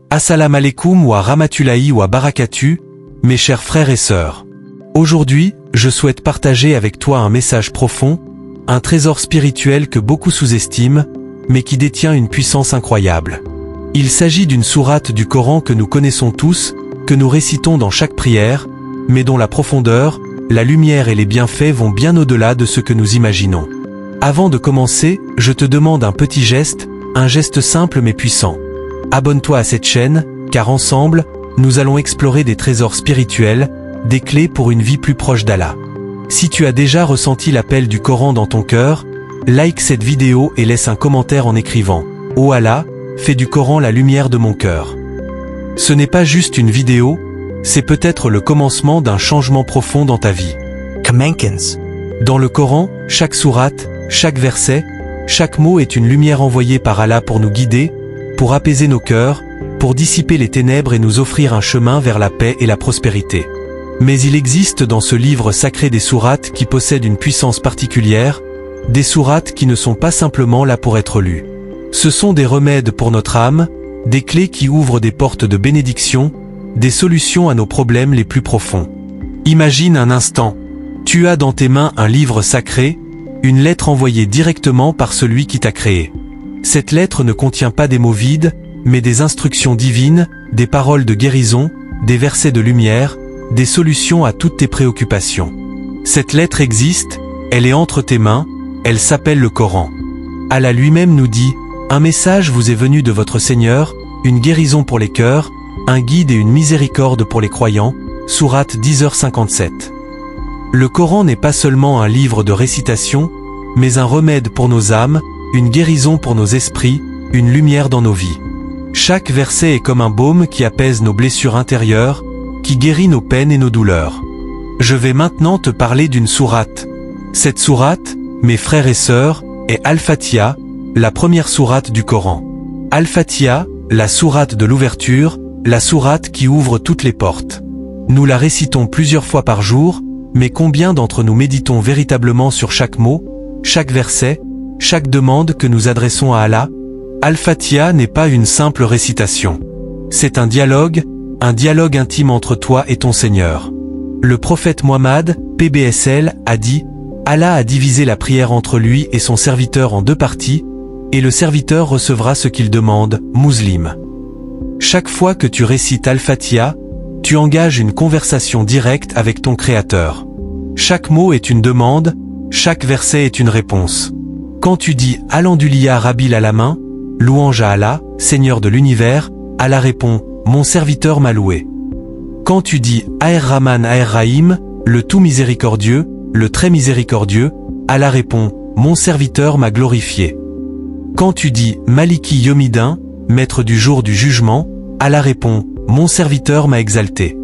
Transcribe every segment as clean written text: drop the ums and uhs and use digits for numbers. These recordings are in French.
Assalam alaikum wa rahmatullahi wa barakatuh, mes chers frères et sœurs. Aujourd'hui, je souhaite partager avec toi un message profond, un trésor spirituel que beaucoup sous-estiment, mais qui détient une puissance incroyable. Il s'agit d'une sourate du Coran que nous connaissons tous, que nous récitons dans chaque prière, mais dont la profondeur, la lumière et les bienfaits vont bien au-delà de ce que nous imaginons. Avant de commencer, je te demande un petit geste, un geste simple mais puissant. Abonne-toi à cette chaîne, car ensemble, nous allons explorer des trésors spirituels, des clés pour une vie plus proche d'Allah. Si tu as déjà ressenti l'appel du Coran dans ton cœur, like cette vidéo et laisse un commentaire en écrivant « Oh Allah, fais du Coran la lumière de mon cœur ». Ce n'est pas juste une vidéo, c'est peut-être le commencement d'un changement profond dans ta vie. Kamankans. Dans le Coran, chaque sourate, chaque verset, chaque mot est une lumière envoyée par Allah pour nous guider, pour apaiser nos cœurs, pour dissiper les ténèbres et nous offrir un chemin vers la paix et la prospérité. Mais il existe dans ce livre sacré des sourates qui possèdent une puissance particulière, des sourates qui ne sont pas simplement là pour être lues. Ce sont des remèdes pour notre âme, des clés qui ouvrent des portes de bénédiction, des solutions à nos problèmes les plus profonds. Imagine un instant, tu as dans tes mains un livre sacré, une lettre envoyée directement par celui qui t'a créé. Cette lettre ne contient pas des mots vides, mais des instructions divines, des paroles de guérison, des versets de lumière, des solutions à toutes tes préoccupations. Cette lettre existe, elle est entre tes mains, elle s'appelle le Coran. Allah lui-même nous dit, un message vous est venu de votre Seigneur, une guérison pour les cœurs, un guide et une miséricorde pour les croyants, sourate 10h57. Le Coran n'est pas seulement un livre de récitation, mais un remède pour nos âmes, une guérison pour nos esprits, une lumière dans nos vies. Chaque verset est comme un baume qui apaise nos blessures intérieures, qui guérit nos peines et nos douleurs. Je vais maintenant te parler d'une sourate. Cette sourate, mes frères et sœurs, est Al-Fatiha, la première sourate du Coran. Al-Fatiha, la sourate de l'ouverture, la sourate qui ouvre toutes les portes. Nous la récitons plusieurs fois par jour, mais combien d'entre nous méditons véritablement sur chaque mot, chaque verset, chaque demande que nous adressons à Allah? Al-Fatiha n'est pas une simple récitation. C'est un dialogue intime entre toi et ton Seigneur. Le prophète Muhammad, PBSL, a dit « Allah a divisé la prière entre lui et son serviteur en deux parties, et le serviteur recevra ce qu'il demande, Muslim ». Chaque fois que tu récites Al-Fatiha, tu engages une conversation directe avec ton Créateur. Chaque mot est une demande, chaque verset est une réponse. Quand tu dis « Alhamdulillah Rabbil Alamin », louange à Allah, Seigneur de l'univers, Allah répond « Mon serviteur m'a loué ». Quand tu dis « Ar-Rahman Ar-Rahim », le tout miséricordieux, le très miséricordieux, Allah répond « Mon serviteur m'a glorifié ». Quand tu dis « Maliki Yomidin », maître du jour du jugement, Allah répond « Mon serviteur m'a exalté ».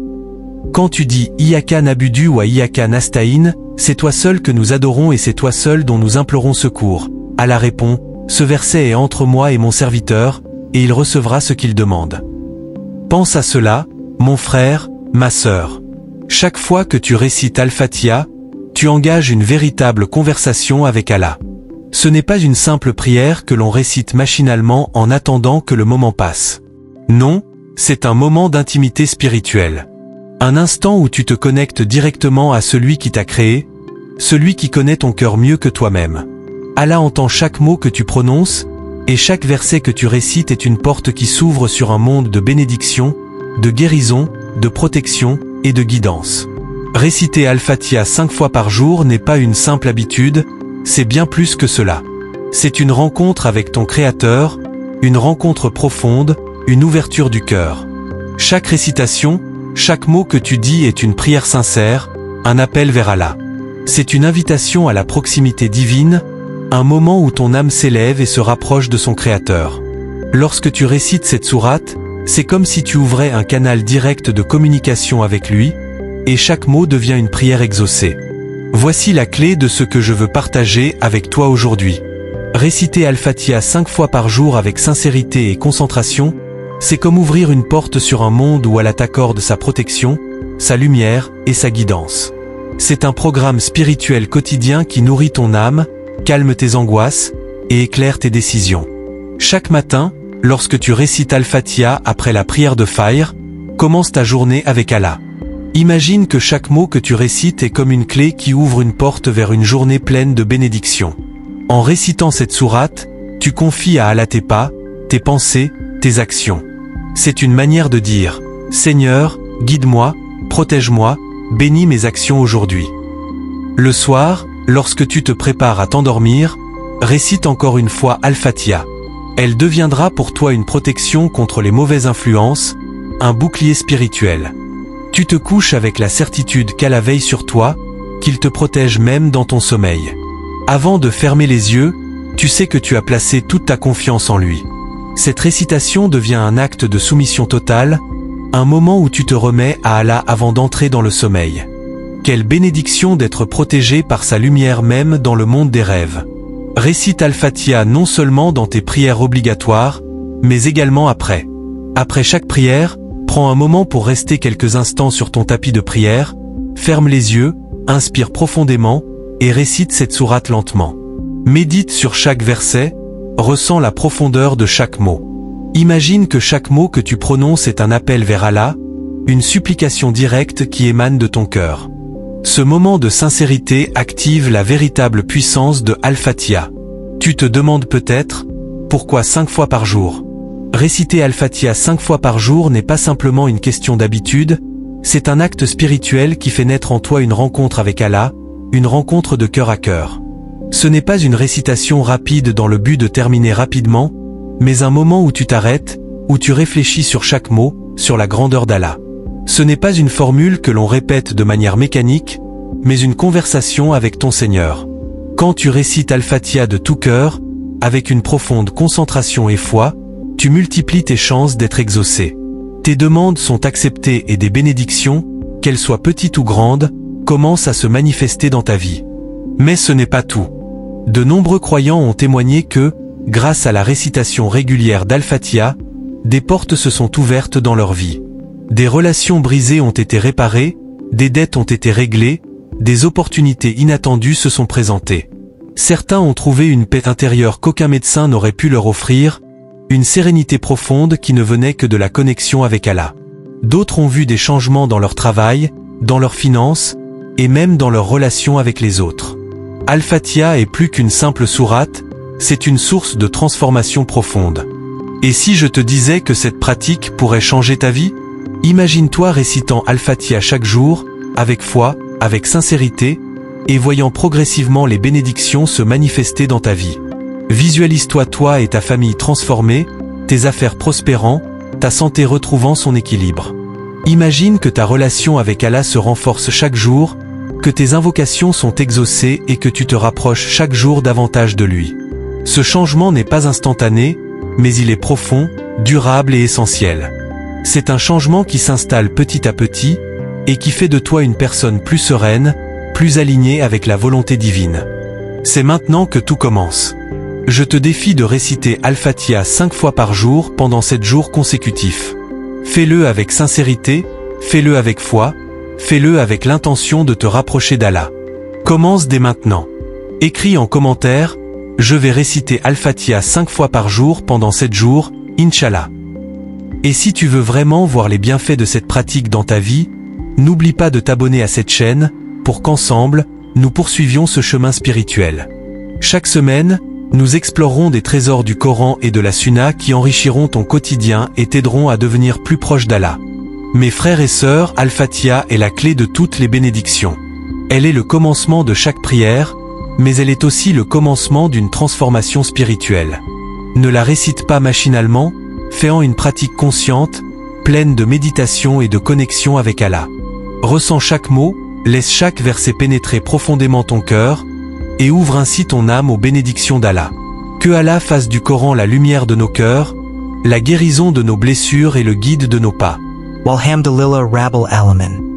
Quand tu dis « Iyaka Nabudu wa Iyaka Nasta'in », c'est toi seul que nous adorons et c'est toi seul dont nous implorons secours. Allah répond « Ce verset est entre moi et mon serviteur, et il recevra ce qu'il demande ». Pense à cela, mon frère, ma sœur. Chaque fois que tu récites Al-Fatiha, tu engages une véritable conversation avec Allah. Ce n'est pas une simple prière que l'on récite machinalement en attendant que le moment passe. Non, c'est un moment d'intimité spirituelle. Un instant où tu te connectes directement à celui qui t'a créé, celui qui connaît ton cœur mieux que toi-même. Allah entend chaque mot que tu prononces, et chaque verset que tu récites est une porte qui s'ouvre sur un monde de bénédiction, de guérison, de protection et de guidance. Réciter Al-Fatiha 5 fois par jour n'est pas une simple habitude, c'est bien plus que cela. C'est une rencontre avec ton Créateur, une rencontre profonde, une ouverture du cœur. Chaque récitation, chaque mot que tu dis est une prière sincère, un appel vers Allah. C'est une invitation à la proximité divine, un moment où ton âme s'élève et se rapproche de son Créateur. Lorsque tu récites cette sourate, c'est comme si tu ouvrais un canal direct de communication avec lui, et chaque mot devient une prière exaucée. Voici la clé de ce que je veux partager avec toi aujourd'hui. Réciter Al-Fatiha 5 fois par jour avec sincérité et concentration, c'est comme ouvrir une porte sur un monde où Allah t'accorde sa protection, sa lumière et sa guidance. C'est un programme spirituel quotidien qui nourrit ton âme, calme tes angoisses et éclaire tes décisions. Chaque matin, lorsque tu récites Al-Fatiha après la prière de Fajr, commence ta journée avec Allah. Imagine que chaque mot que tu récites est comme une clé qui ouvre une porte vers une journée pleine de bénédictions. En récitant cette sourate, tu confies à Allah tes pas, tes pensées, tes actions. C'est une manière de dire « Seigneur, guide-moi, protège-moi, bénis mes actions aujourd'hui ». Le soir, lorsque tu te prépares à t'endormir, récite encore une fois Al-Fatiha. Elle deviendra pour toi une protection contre les mauvaises influences, un bouclier spirituel. Tu te couches avec la certitude qu'Allah veille sur toi, qu'il te protège même dans ton sommeil. Avant de fermer les yeux, tu sais que tu as placé toute ta confiance en lui. Cette récitation devient un acte de soumission totale, un moment où tu te remets à Allah avant d'entrer dans le sommeil. Quelle bénédiction d'être protégé par sa lumière même dans le monde des rêves. Récite Al-Fatiha non seulement dans tes prières obligatoires, mais également après. Après chaque prière, prends un moment pour rester quelques instants sur ton tapis de prière, ferme les yeux, inspire profondément, et récite cette sourate lentement. Médite sur chaque verset, ressens la profondeur de chaque mot. Imagine que chaque mot que tu prononces est un appel vers Allah, une supplication directe qui émane de ton cœur. Ce moment de sincérité active la véritable puissance de Al-Fatiha. Tu te demandes peut-être, pourquoi 5 fois par jour? Réciter Al-Fatiha 5 fois par jour n'est pas simplement une question d'habitude, c'est un acte spirituel qui fait naître en toi une rencontre avec Allah, une rencontre de cœur à cœur. Ce n'est pas une récitation rapide dans le but de terminer rapidement, mais un moment où tu t'arrêtes, où tu réfléchis sur chaque mot, sur la grandeur d'Allah. Ce n'est pas une formule que l'on répète de manière mécanique, mais une conversation avec ton Seigneur. Quand tu récites Al-Fatiha de tout cœur, avec une profonde concentration et foi, tu multiplies tes chances d'être exaucé. Tes demandes sont acceptées et des bénédictions, qu'elles soient petites ou grandes, commencent à se manifester dans ta vie. Mais ce n'est pas tout. De nombreux croyants ont témoigné que, grâce à la récitation régulière d'Al-Fatiha, des portes se sont ouvertes dans leur vie. Des relations brisées ont été réparées, des dettes ont été réglées, des opportunités inattendues se sont présentées. Certains ont trouvé une paix intérieure qu'aucun médecin n'aurait pu leur offrir, une sérénité profonde qui ne venait que de la connexion avec Allah. D'autres ont vu des changements dans leur travail, dans leurs finances, et même dans leurs relations avec les autres. Al-Fatiha est plus qu'une simple sourate, c'est une source de transformation profonde. Et si je te disais que cette pratique pourrait changer ta vie? Imagine-toi récitant Al-Fatiha chaque jour, avec foi, avec sincérité, et voyant progressivement les bénédictions se manifester dans ta vie. Visualise-toi toi et ta famille transformés, tes affaires prospérant, ta santé retrouvant son équilibre. Imagine que ta relation avec Allah se renforce chaque jour, que tes invocations sont exaucées et que tu te rapproches chaque jour davantage de lui. Ce changement n'est pas instantané, mais il est profond, durable et essentiel. C'est un changement qui s'installe petit à petit, et qui fait de toi une personne plus sereine, plus alignée avec la volonté divine. C'est maintenant que tout commence. Je te défie de réciter Al-Fatiha 5 fois par jour pendant 7 jours consécutifs. Fais-le avec sincérité, fais-le avec foi, fais-le avec l'intention de te rapprocher d'Allah. Commence dès maintenant. Écris en commentaire, je vais réciter Al-Fatiha 5 fois par jour pendant 7 jours, Inch'Allah. Et si tu veux vraiment voir les bienfaits de cette pratique dans ta vie, n'oublie pas de t'abonner à cette chaîne, pour qu'ensemble, nous poursuivions ce chemin spirituel. Chaque semaine, nous explorerons des trésors du Coran et de la Sunna qui enrichiront ton quotidien et t'aideront à devenir plus proche d'Allah. Mes frères et sœurs, Al-Fatiha est la clé de toutes les bénédictions. Elle est le commencement de chaque prière, mais elle est aussi le commencement d'une transformation spirituelle. Ne la récite pas machinalement, fais-en une pratique consciente, pleine de méditation et de connexion avec Allah. Ressens chaque mot, laisse chaque verset pénétrer profondément ton cœur, et ouvre ainsi ton âme aux bénédictions d'Allah. Que Allah fasse du Coran la lumière de nos cœurs, la guérison de nos blessures et le guide de nos pas. Walhamdulillah Rabbil Alamin.